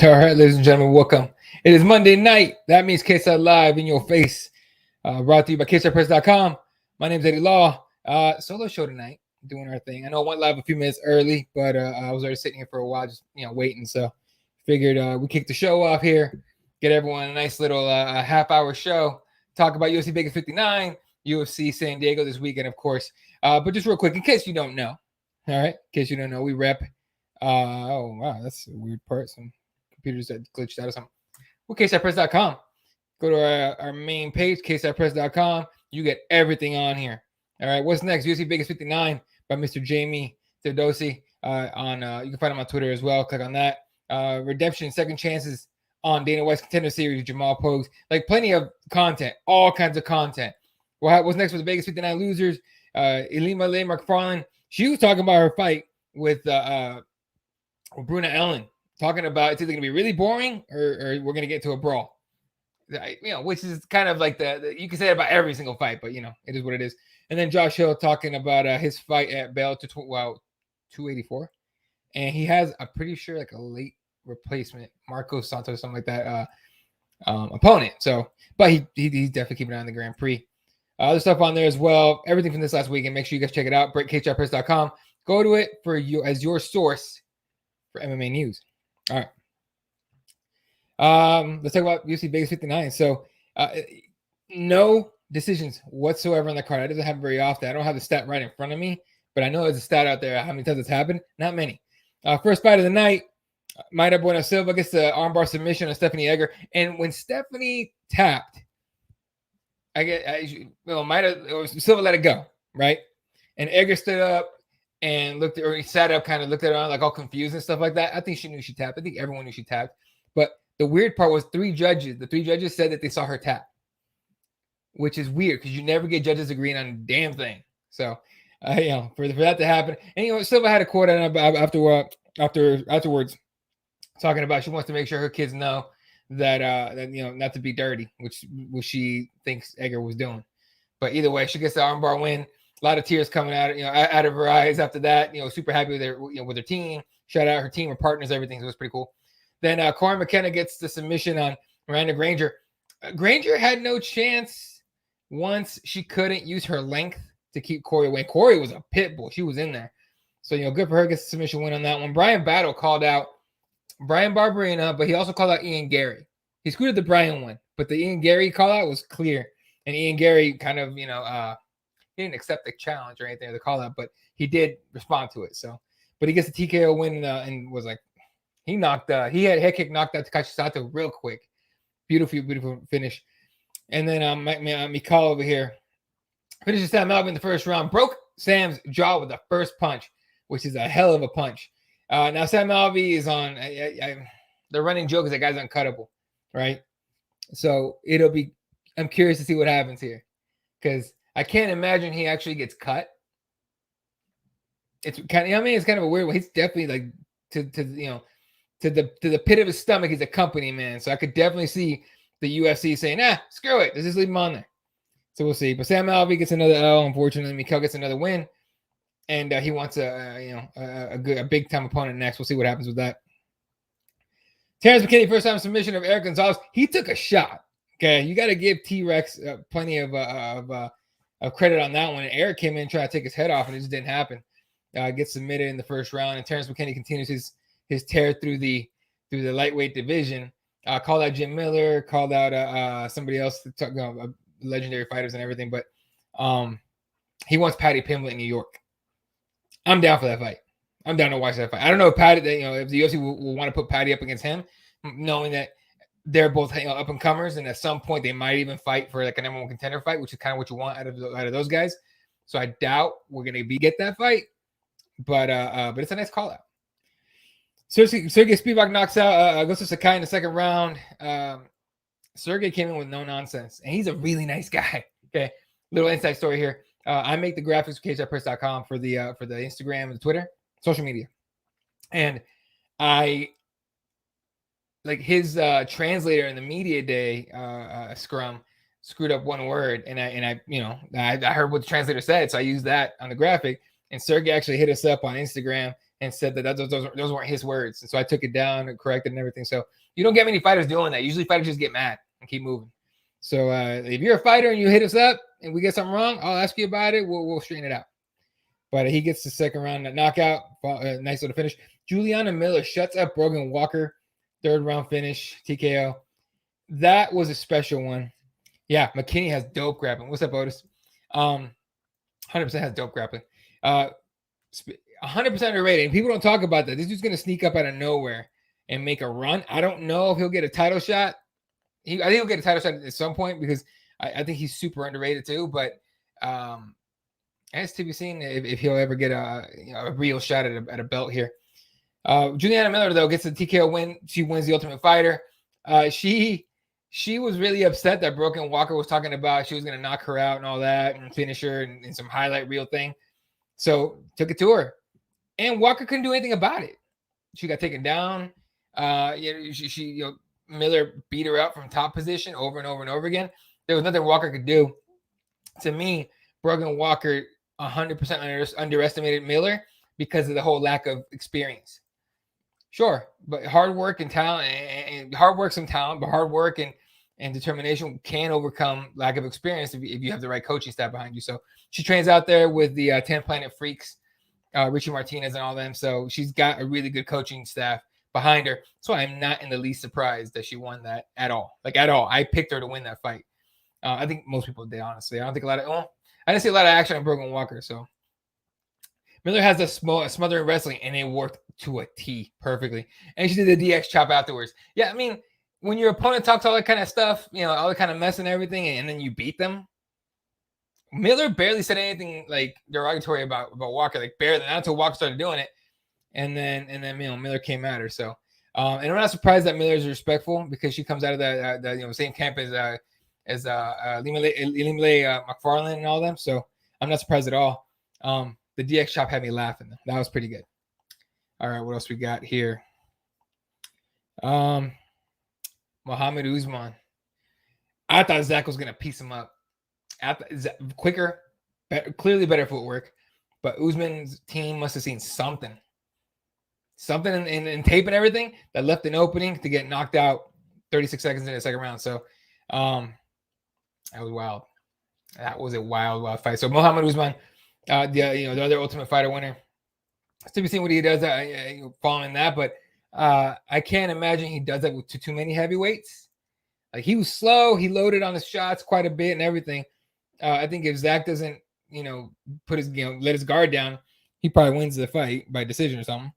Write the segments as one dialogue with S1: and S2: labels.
S1: All right, ladies and gentlemen, welcome. It is Monday night. That means Cageside Live in your face. Brought to you by CageSidePress.com. My name is Eddie Law. Solo show tonight, doing our thing. I know I went live a few minutes early, but I was already sitting here for a while, just waiting. So figured we kick the show off here, get everyone a nice little half-hour show. Talk about UFC Vegas 59, UFC San Diego this weekend, of course. But just real quick, in case you don't know, all right, in case you don't know, we rep. Oh wow, that's a weird part. Some computers that glitched out or something. Well, CageSidePress.com. Go to our main page, CageSidePress.com. You get everything on here. All right, what's next? UFC Vegas 59 by Mr. Jamie Theodosi. You can find him on Twitter as well. Click on that. Redemption, second chances on Dana White's Contender Series, Jamal Pogues. Like plenty of content, all kinds of content. What's next with the Vegas 59 losers? Ilima Lay McFarlane. She was talking about her fight with Bruna Ellen. Talking about it's either going to be really boring or we're going to get to a brawl, which is kind of like the you can say it about every single fight, but it is what it is. And then Josh Hill talking about his fight at Bellator 284, and he has, I'm pretty sure, like a late replacement, Marcos Santos, something like that, opponent. So, but he's definitely keeping an eye on the Grand Prix. Other stuff on there as well. Everything from this last weekend. Make sure you guys check it out. CageSidePress.com. Go to it for you as your source for MMA news. All right. Let's talk about UFC Vegas 59. So, no decisions whatsoever on the card. That doesn't happen very often. I don't have the stat right in front of me, but I know there's a stat out there. How many times it's happened? Not many. First fight of the night, Maida Bueno Silva gets the armbar submission on Stephanie Egger. And when Stephanie tapped, Silva let it go, right? And Egger stood up and looked at, or he sat up, kind of looked at her like all confused and stuff like that. I think she knew she tapped. I think everyone knew she tapped. But the weird part was the three judges said that they saw her tap, which is weird because you never get judges agreeing on a damn thing. So, for that to happen. And, Silva had a quote afterwards talking about she wants to make sure her kids know that not to be dirty, which she thinks Egger was doing. But either way, she gets the armbar win. A lot of tears coming out of her eyes after that. Super happy with her team. Shout out her team, her partners, everything. So it was pretty cool. Then Corey McKenna gets the submission on Miranda Granger. Granger had no chance once she couldn't use her length to keep Corey away. Corey was a pit bull. She was in there. So, good for her. Gets the submission win on that one. Brian Battle called out Brian Barberina, but he also called out Ian Gary. He screwed the Brian one, but the Ian Gary call out was clear. And Ian Gary kind of, he didn't accept the challenge or anything or the call out, but he did respond to it. So, but he gets the TKO win and was like, he had head kick knocked out Takashi Sato real quick. Beautiful finish. And then Mikal over here finishes Sam Alvey in the first round, broke Sam's jaw with the first punch, which is a hell of a punch. Now Sam Alvey is on. The running joke is that guy's uncuttable, right? So I'm curious to see what happens here, because I can't imagine he actually gets cut. It's kind of, it's kind of a weird one. He's definitely like to the pit of his stomach. He's a company man, so I could definitely see the UFC saying, screw it, let's just leave him on there. So we'll see. But Sam Alvey gets another L. Unfortunately, Mikel gets another win, and he wants a big time opponent next. We'll see what happens with that. Terrence McKinney, first time submission of Eric Gonzalez. He took a shot. Okay, you got to give T-Rex plenty of credit on that one. And Eric came in trying to take his head off, and it just didn't happen. Gets submitted in the first round, and Terrence McKinney continues his tear through the lightweight division. Called out Jim Miller, called out somebody else, legendary fighters and everything. But he wants Paddy Pimblett in New York. I'm down for that fight. I'm down to watch that fight. I don't know if Paddy, if the UFC will want to put Paddy up against him, knowing that they're both up and comers, and at some point they might even fight for like a number one contender fight, which is kind of what you want out of those guys. So I doubt we're gonna get that fight, but it's a nice call out. Sergey Spivak knocks out Augusto Sakai in the second round. Sergey came in with no nonsense, and he's a really nice guy. Okay, little inside story here. I make the graphics for Cageside.press.com for the Instagram and the Twitter, social media, and I like his translator in the media day scrum screwed up one word, and I heard what the translator said, so I used that on the graphic. And Sergey actually hit us up on Instagram and said that those weren't his words, and so I took it down and corrected and everything. So you don't get many fighters doing that. Usually fighters just get mad and keep moving. So if you're a fighter and you hit us up and we get something wrong, I'll ask you about it. We'll straighten it out. But he gets the second round knockout. Nice little finish. Juliana Miller shuts up Brogan Walker. Third round finish, TKO. That was a special one. Yeah, McKinney has dope grappling. What's up, Otis? 100% has dope grappling. 100% underrated. And people don't talk about that. This dude's going to sneak up out of nowhere and make a run. I don't know if he'll get a title shot. I think he'll get a title shot at some point because I think he's super underrated too. But it's to be seen if he'll ever get a real shot at a belt here. Juliana Miller, though, gets the TKO win. She wins the Ultimate Fighter. She was really upset that Brogan Walker was talking about she was going to knock her out and all that and finish her and some highlight reel thing. So took it to her. And Walker couldn't do anything about it. She got taken down. Miller beat her up from top position over and over and over again. There was nothing Walker could do. To me, Brogan Walker 100% underestimated Miller because of the whole lack of experience. Sure, but hard work and talent, and hard work, some talent, but hard work and determination can overcome lack of experience if you have the right coaching staff behind you. So she trains out there with the 10 Planet Freaks, Richie Martinez and all them. So she's got a really good coaching staff behind her. So I'm not in the least surprised that she won that at all. Like at all. I picked her to win that fight. I think most people did, honestly. I didn't see a lot of action on Brogan Walker. So Miller has a smothering wrestling, and it worked to a T perfectly. And she did the DX chop afterwards. Yeah, I mean, when your opponent talks all that kind of stuff, all that kind of mess and everything, and then you beat them. Miller barely said anything like derogatory about Walker, like barely, not until Walker started doing it. And then Miller came at her. So, and I'm not surprised that Miller's respectful because she comes out of the same camp as Limele McFarland and all them. So I'm not surprised at all. The DX chop had me laughing. That was pretty good. All right, what else we got here? Muhammad Usman. I thought Zach was gonna piece him up. Quicker, clearly better footwork, but Usman's team must have seen something in tape and everything that left an opening to get knocked out 36 seconds in the second round. So, that was wild. That was a wild fight. So Muhammad Usman, the other Ultimate Fighter winner. It's to be seen what he does following that, but I can't imagine he does that to too many heavyweights. Like he was slow, he loaded on his shots quite a bit and everything. I think if Zach doesn't, put his let his guard down, he probably wins the fight by decision or something.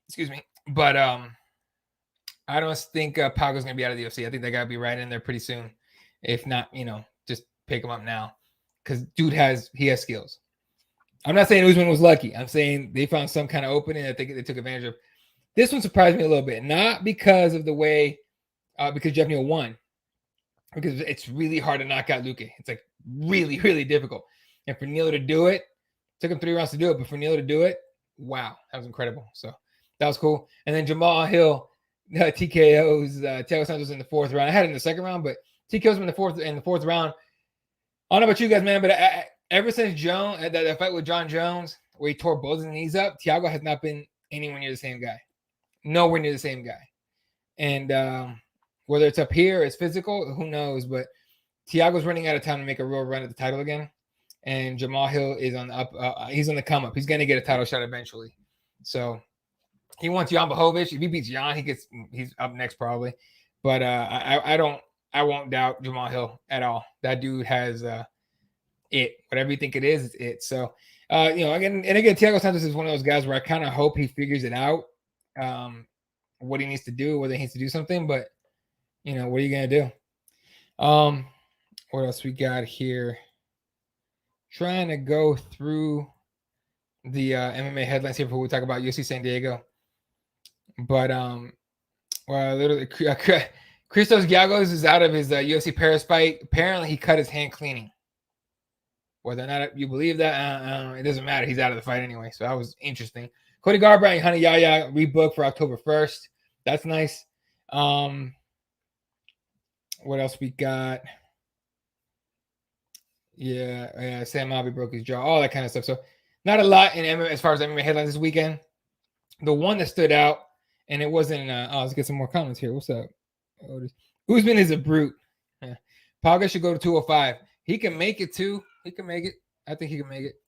S1: Excuse me, but I don't think Pago's gonna be out of the UFC. I think they gotta be right in there pretty soon. If not, just pick him up now because dude has skills. I'm not saying Usman was lucky. I'm saying they found some kind of opening that they took advantage of. This one surprised me a little bit, not because of the way, because Jeff Neal won, because it's really hard to knock out Luque. It's like really, really difficult. And for Neal to do it, took him 3 rounds to do it, but for Neal to do it, wow, that was incredible. So that was cool. And then Jamal Hill TKO's Thiago Santos in the 4th round. I had it in the 2nd round, but TKO's in the fourth round. I don't know about you guys, man, but ever since Jones, that fight with John Jones, where he tore both his knees up, Thiago has not been anywhere near the same guy. Nowhere near the same guy. And whether it's up here, it's physical, who knows? But Thiago's running out of time to make a real run at the title again. And Jamal Hill is on the up. He's on the come up. He's going to get a title shot eventually. So he wants Jan Blachowicz. If he beats Jan, he's up next probably. But I won't doubt Jamal Hill at all. That dude has it. Whatever you think it is, it's it. So again, Thiago Santos is one of those guys where I kind of hope he figures it out. What he needs to do, whether he needs to do something, but what are you gonna do? What else we got here? Trying to go through the MMA headlines here before we talk about UFC San Diego. But literally, Christos Giagos is out of his UFC Paris fight. Apparently, he cut his hand cleaning. Whether or not you believe that, it doesn't matter. He's out of the fight anyway. So that was interesting. Cody Garbrandt and Honey Yaya rebooked for October 1st. That's nice. What else we got? Yeah. Sam Alvey broke his jaw. All that kind of stuff. So not a lot in MMA as far as MMA headlines this weekend. The one that stood out, and it wasn't. Let's get some more comments here. What's up? Usman is a brute. Yeah. Paga should go to 205. He can make it too. He can make it. I think he can make it.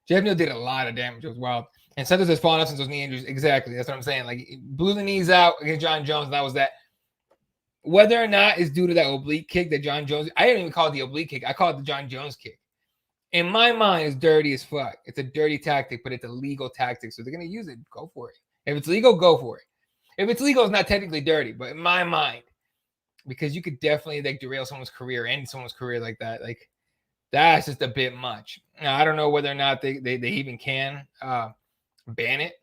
S1: Jeff Neal did a lot of damage. It was wild. And Santos has fallen off since those knee injuries. Exactly. That's what I'm saying. Like, he blew the knees out against John Jones, and that was that. Whether or not it's due to that oblique kick that John Jones, I didn't even call it the oblique kick. I call it the John Jones kick. In my mind, it's dirty as fuck. It's a dirty tactic, but it's a legal tactic. So they're going to use it. Go for it. If it's legal, go for it. If it's legal, it's not technically dirty. But in my mind, because you could definitely derail someone's career, end someone's career like that. Like, that's just a bit much. Now, I don't know whether or not they even can ban it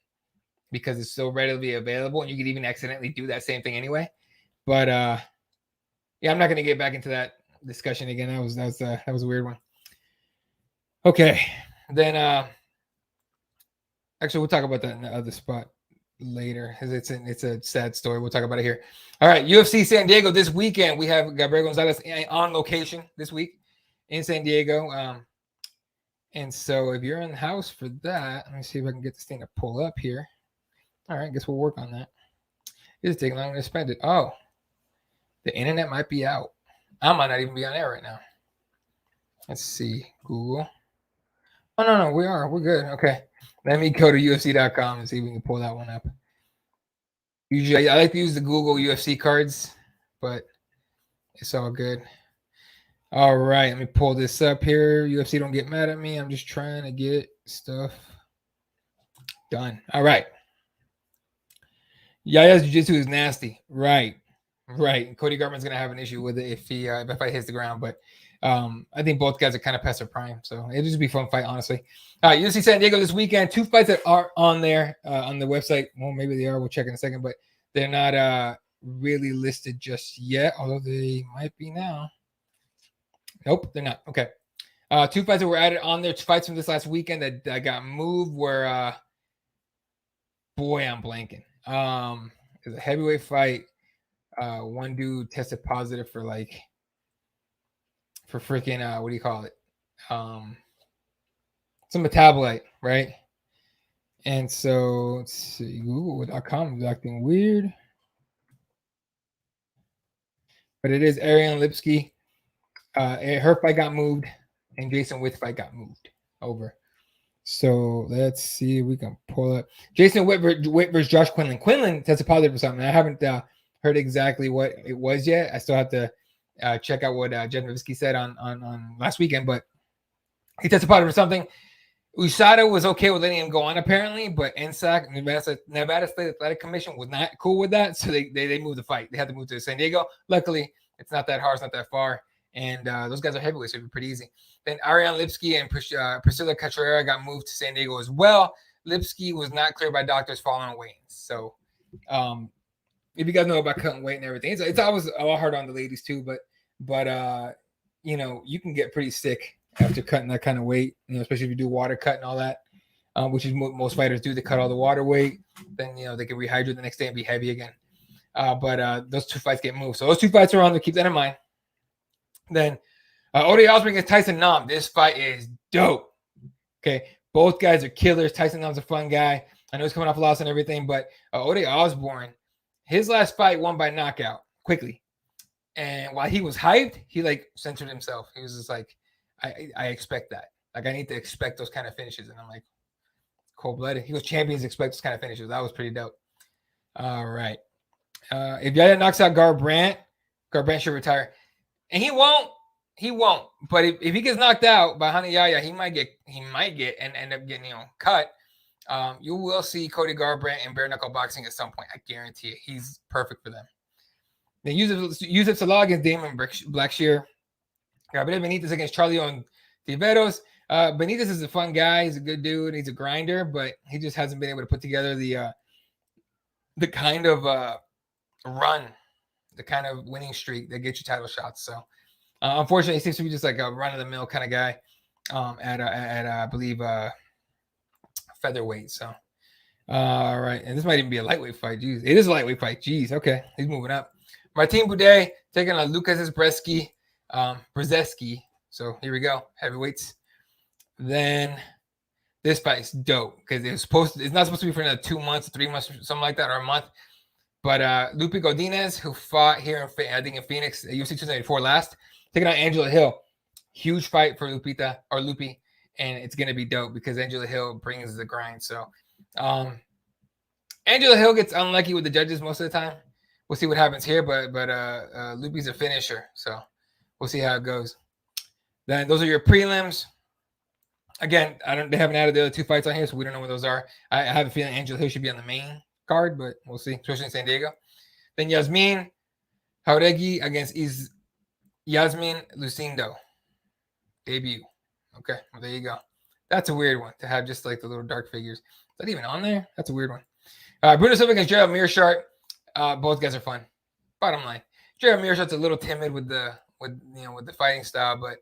S1: because it's so readily available, and you could even accidentally do that same thing anyway. But I'm not going to get back into that discussion again. That was a weird one. Okay, then actually we'll talk about that in the other spot later, because it's a sad story. We'll talk about it here. All right, UFC San Diego this weekend. We have Gabriel Gonzalez on location this week in San Diego. And so if you're in the house for that, let me see if I can get this thing to pull up here. All right, guess we'll work on that. It's taking longer to spend it. Oh, the internet might be out. I might not even be on air right now. Let's see. Google. Oh, no, we are. We're good. Okay. Let me go to UFC.com and see if we can pull that one up. Usually, I like to use the Google UFC cards, but it's all good. All right. Let me pull this up here. UFC, don't get mad at me. I'm just trying to get stuff done. All right. Yaya's jiu-jitsu is nasty. Right. Cody Garbrandt's going to have an issue with it if I hits the ground, but I think both guys are kind of past their prime, so it'll just be a fun fight, honestly. UFC San Diego this weekend. 2 fights that are on there on the website. Well, maybe they are. We'll check in a second, but they're not really listed just yet, although they might be now. Nope, they're not. Okay. 2 fights that were added on there. 2 fights from this last weekend that got moved were, boy, I'm blanking. It was a heavyweight fight. One dude tested positive for freaking what do you call it? Some metabolite, right? And so let's see, Google.com is acting weird. But it is Ariane Lipsky. Her fight got moved, and Jason Witt's fight got moved over. So let's see if we can pull up Jason Witt versus Josh Quinlan. Quinlan tested positive for something. I haven't heard exactly what it was yet. I still have to check out what Jeff Nowitzki said on last weekend, but he tested positive for something. USADA was okay with letting him go on apparently, but NSAC, Nevada State Athletic Commission, was not cool with that, so they moved the fight. They had to move to San Diego. Luckily, it's not that hard, it's not that far, and those guys are heavyweights, so it'd be pretty easy. Then Ariane Lipsky and Priscilla Cachoeira got moved to San Diego as well. Lipsky was not cleared by doctors following weigh-ins. So if you guys know about cutting weight and everything, it's always a lot harder on the ladies too, but you can get pretty sick after cutting that kind of weight, especially if you do water cut and all that, which is what most fighters do. They cut all the water weight, then they can rehydrate the next day and be heavy again. But those 2 fights get moved. So those 2 fights are on. To keep that in mind. Then Ode Osbourne against Tyson Nam. This fight is dope. Okay, both guys are killers. Tyson Nam's a fun guy. I know he's coming off a loss and everything, but Ode Osbourne, his last fight won by knockout quickly. And while he was hyped, he like censored himself. He was just like, I expect that. Like, I need to expect those kind of finishes. And I'm like, cold-blooded. He goes, champions expect those kind of finishes. That was pretty dope. All right. If Yaya knocks out Garbrandt should retire. And he won't. He won't. But if he gets knocked out by Hani Yaya, he might get and end up getting cut. You will see Cody Garbrandt in bare knuckle boxing at some point. I guarantee it. He's perfect for them. Then Yusuf Salah against Damon Blackshear. Gabriel Benitez against Charlie Tiveros. Benitez is a fun guy. He's a good dude. He's a grinder, but he just hasn't been able to put together the kind of run, the kind of winning streak that gets you title shots. So unfortunately, he seems to be just like a run-of-the-mill kind of guy at I believe featherweight. So all right, and this might even be a lightweight fight. Jeez, it is a lightweight fight. Jeez, okay, he's moving up. Martin Budet taking on Lucas Brzeski. So here we go, heavyweights. Then this fight is dope because it's not supposed to be for another 2 months, 3 months, something like that, or a month. But Lupe Godinez, who fought here in Phoenix at UFC 294 last, taking on Angela Hill. Huge fight for Lupe, and it's gonna be dope because Angela Hill brings the grind. So Angela Hill gets unlucky with the judges most of the time. We'll see what happens here, but Lupe's a finisher, so we'll see how it goes. Then those are your prelims. Again, they haven't added the other 2 fights on here, so we don't know what those are. I have a feeling Angela Hill should be on the main card, but we'll see, especially in San Diego. Then Yasmin Jauregui against Yasmin Lucindo. Debut. Okay, well, there you go. That's a weird one to have just like the little dark figures. Is that even on there? That's a weird one. Bruno Silva against Gerald Meerschaert. Both guys are fun. Bottom line, Gerald Meerschaert's a little timid with the fighting style, but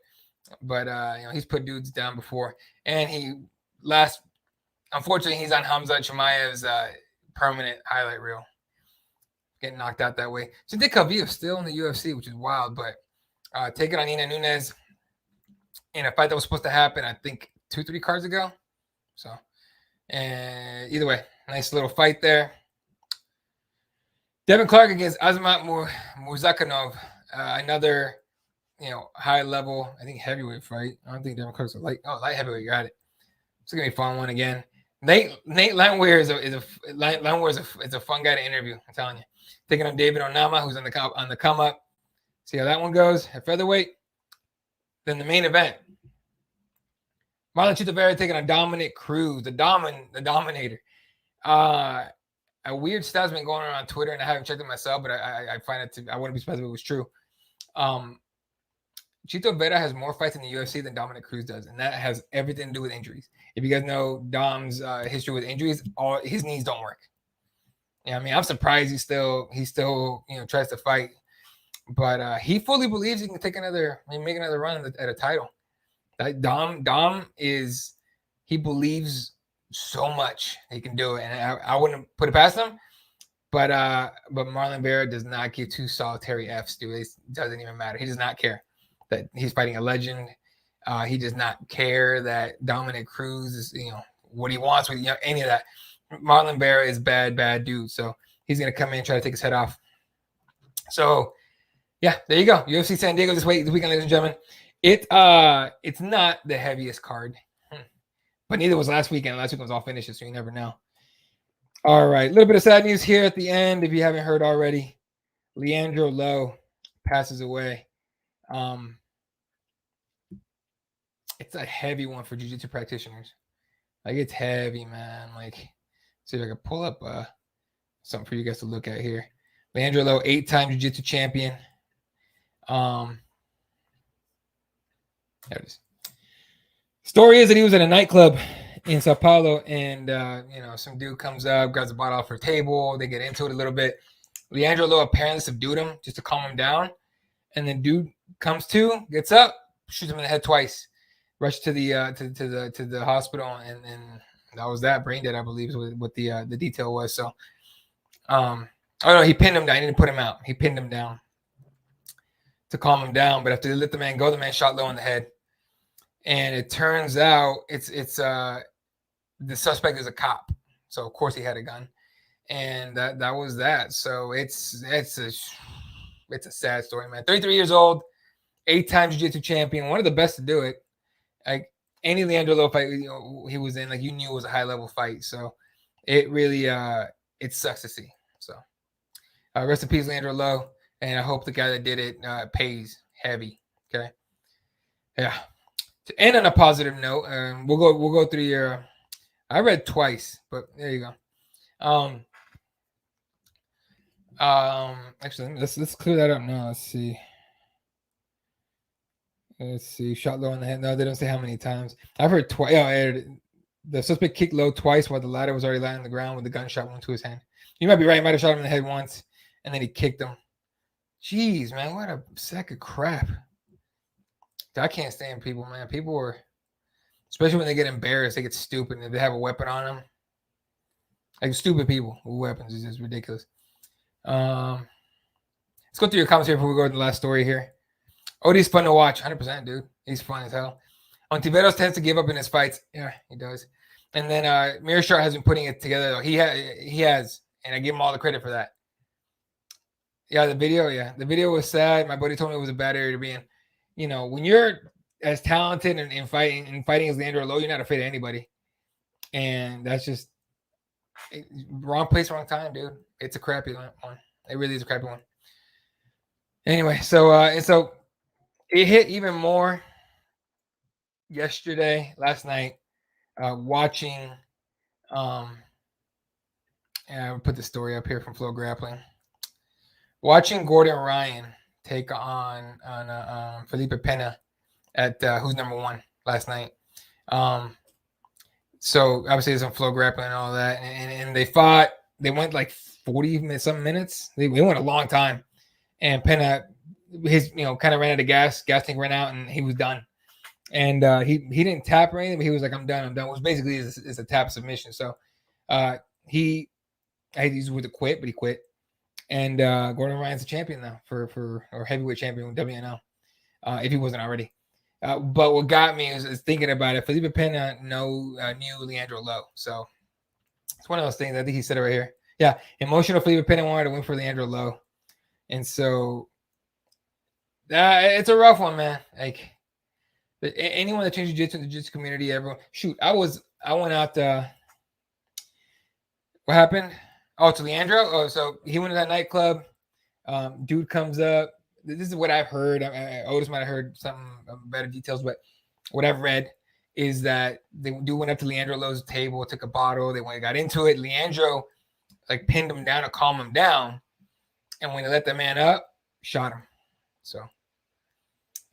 S1: he's put dudes down before, and unfortunately he's on Hamzat Chimaev's permanent highlight reel, getting knocked out that way. So Dick Calvillo still in the UFC, which is wild, but taking on Nina Nunes in a fight that was supposed to happen, I think 2-3 cards ago. So, and either way, nice little fight there. Devin Clark against Azamat Murzakanov, another high level, I think heavyweight fight. I don't think Devin Clark's light heavyweight. Got it. It's gonna be a fun one again. Nate Landwehr is a fun guy to interview. I'm telling you. Taking on David Onama, who's on the come up. See how that one goes at featherweight. Then the main event. Marlon Chito Vera taking on Dominic Cruz, the Dominator. A weird stat's been going around on Twitter, and I haven't checked it myself, but I find it I wouldn't be surprised if it was true. Chito Vera has more fights in the UFC than Dominic Cruz does, and that has everything to do with injuries. If you guys know Dom's history with injuries, his knees don't work. Yeah, I mean, I'm surprised he still tries to fight, but he fully believes he can make another run at a title. That Dom he believes so much he can do it, and I wouldn't put it past him. But Marlon Vera does not give 2 solitary Fs, dude. It doesn't even matter. He does not care that he's fighting a legend. He does not care that Dominic Cruz is, what he wants with any of that. Marlon Vera is bad dude. So he's gonna come in and try to take his head off. So yeah, there you go. UFC San Diego this weekend, ladies and gentlemen. It's not the heaviest card, but neither was last weekend. Last weekend was all finishes, so you never know. All right, a little bit of sad news here at the end. If you haven't heard already, Leandro Lo passes away. It's a heavy one for jiu-jitsu practitioners. Like, it's heavy, man. Like, see if I can pull up something for you guys to look at here. Leandro Lo, 8-time jiu-jitsu champion. There it is. Story is that he was at a nightclub in Sao Paulo, and some dude comes up, grabs a bottle off her table. They get into it a little bit. Leandro Lo apparently subdued him just to calm him down, and then dude comes to, gets up, shoots him in the head twice, rushed to the to the hospital, and that was that. Brain dead, I believe, is what the detail was. So, Oh no, he pinned him down. He didn't put him out. He pinned him down to calm him down. But after they let the man go, the man shot Lo in the head. And it turns out it's the suspect is a cop. So of course he had a gun. And that was that. So it's a sad story, man. 33 years old, 8-time jiu-jitsu champion, one of the best to do it. Like any Leandro Lo fight he was in, like you knew it was a high level fight. So it really it sucks to see. So rest in peace, Leandro Lo, and I hope the guy that did it pays heavy. Okay, yeah. To end on a positive note, we'll go through your. I read twice, but there you go. Actually, let's clear that up now. Let's see. Shot Lo in the head. No, they don't say how many times. I've heard twice. The suspect kicked Lo twice while the latter was already lying on the ground with the gunshot wound to his hand. You might be right. He might have shot him in the head once, and then he kicked him. Jeez, man, what a sack of crap. I can't stand people, man. People are, especially when they get embarrassed, they get stupid, and if they have a weapon on them. Like stupid people with weapons is just ridiculous. Let's go through your comments here before we go to the last story here. Odie's fun to watch, 100%, dude. He's fun as hell. Ontiveros tends to give up in his fights. Yeah, he does. And then Mearshart has been putting it together, though. He has, and I give him all the credit for that. Yeah, the video was sad. My buddy told me it was a bad area to be in. You know, when you're as talented and fighting as Leandro Lo, you're not afraid of anybody. And that's just wrong place, wrong time, dude. It's a crappy one. It really is a crappy one. Anyway, so it hit even more last night, watching. And I'll put the story up here from Flow Grappling. Watching Gordon Ryan take on Felipe Pena at Who's Number One last night. So obviously it's on Flow Grappling and all that, and they fought. They went like 40 some minutes. They went a long time, and Pena, his kind of ran out of gas. Gas tank ran out, and he was done. And he didn't tap or anything, but he was like, "I'm done. I'm done." Which basically is a tap submission. So he's with a quit, but he quit. And Gordon Ryan's a champion now or heavyweight champion with WNL, if he wasn't already. But what got me is thinking about it. Felipe Pena knew Leandro Lo, so it's one of those things. I think he said it right here. Yeah, emotional Felipe Pena wanted to win for Leandro Lo, and so it's a rough one, man. Like anyone that changed jiu-jitsu in the jiu-jitsu community, everyone. Shoot, I went out. What happened? Oh, to Leandro. Oh, so he went to that nightclub. Dude comes up. This is what I've heard. Otis might have heard some better details, but what I've read is that the dude went up to Leandro Lo's table, took a bottle. They got into it. Leandro like pinned him down to calm him down, and when they let the man up, shot him. So,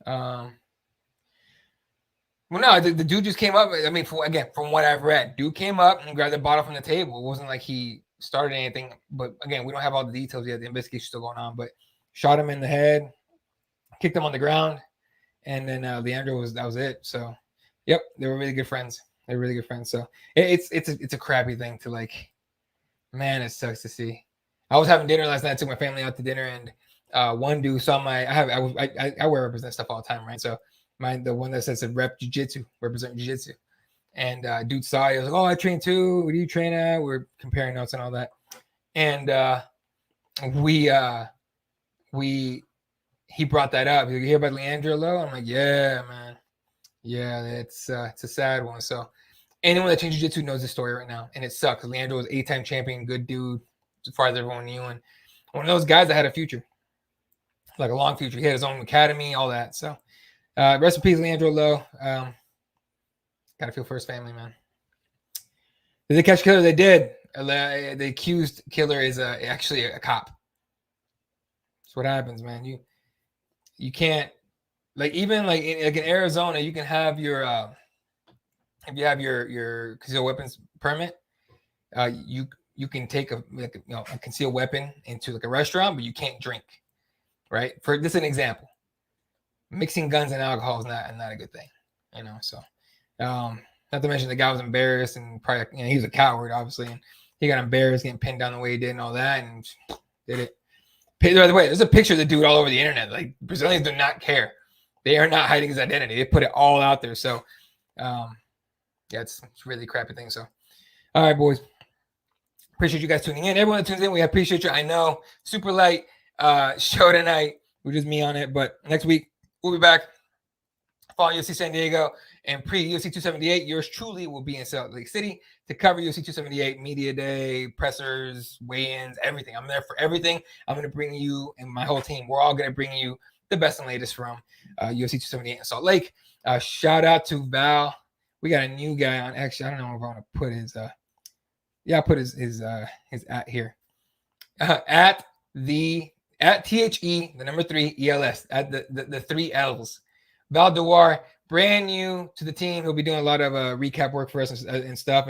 S1: well, no, the dude just came up. I mean, from what I've read, dude came up and grabbed the bottle from the table. It wasn't like he started anything, but again, we don't have all the details yet. The investigation's still going on, but shot him in the head, kicked him on the ground, and then Leandro that was it. So, yep, they were really good friends. They're really good friends. So it's a crappy thing to like. Man, it sucks to see. I was having dinner last night. I took my family out to dinner, and one dude saw I wear represent stuff all the time, right? So the one that says rep jiu-jitsu, represent jiu-jitsu. And dude saw it. He was like, "Oh, I train too. Where do you train at?" We're comparing notes and all that. And he brought that up. He's like, "You hear about Leandro Lo?" I'm like, "Yeah, man. Yeah, it's a sad one." So anyone that changed jiu-jitsu knows the story right now, and it sucks. Leandro was 8-time champion, good dude, as far as everyone knew, and one of those guys that had a future, like a long future. He had his own academy, all that. So rest in peace, Leandro Lo. Gotta feel for his family, man. Did they catch killer? They did. The accused killer is actually a cop. That's what happens, man. You can't even in Arizona, you can have your if you have your concealed weapons permit, you can take a concealed weapon into like a restaurant, but you can't drink. Right? For this is an example. Mixing guns and alcohol is not a good thing, So, not to mention the guy was embarrassed and probably he was a coward, obviously, and he got embarrassed getting pinned down the way he did and all that, and Did it. By the way, there's a picture of the dude all over the internet. Like, Brazilians do not care. They are not hiding his identity. They put it all out there. So, yeah, it's really a crappy thing. So, all right, boys. Appreciate you guys tuning in. Everyone that tunes in, we appreciate you. I know, super light show tonight. We're just me on it. But next week, we'll be back. Follow UFC San Diego and pre-UFC 278. Yours truly will be in Salt Lake City to cover UFC 278, media day, pressers, weigh-ins, everything. I'm there for everything. I'm going to bring you and my whole team. We're all going to bring you the best and latest from UFC 278 in Salt Lake. Shout out to Val. We got a new guy on. Actually, I don't know if I want to put his. I'll put his at here. At THE, the number 3 ELS, at the 3 L's. Val Dewar, brand new to the team. He'll be doing a lot of recap work for us and stuff,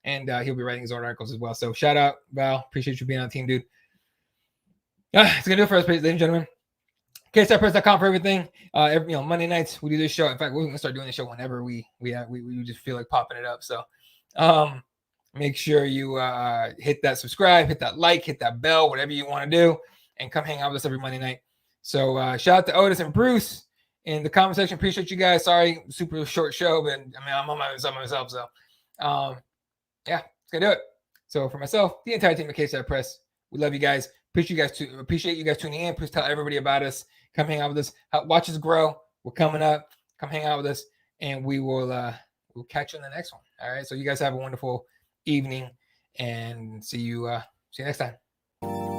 S1: and he'll be writing his own articles as well. So shout out, Val. Appreciate you being on the team, dude. It's gonna do it for us, ladies and gentlemen. Cageside.com for everything. Monday nights we do this show. In fact, we're gonna start doing the show whenever we just feel like popping it up. So, make sure you hit that subscribe, hit that like, hit that bell, whatever you want to do, and come hang out with us every Monday night. So shout out to Otis and Bruce in the comment section. Appreciate you guys. Sorry, super short show, but I mean, I'm on myself. So, yeah, it's gonna do it. So for myself, the entire team at Cageside Press, we love you guys. Appreciate you guys tuning in. Please tell everybody about us. Come hang out with us. Watch us grow. We're coming up. Come hang out with us, and we will we'll catch you in the next one. All right. So you guys have a wonderful evening, and see you next time.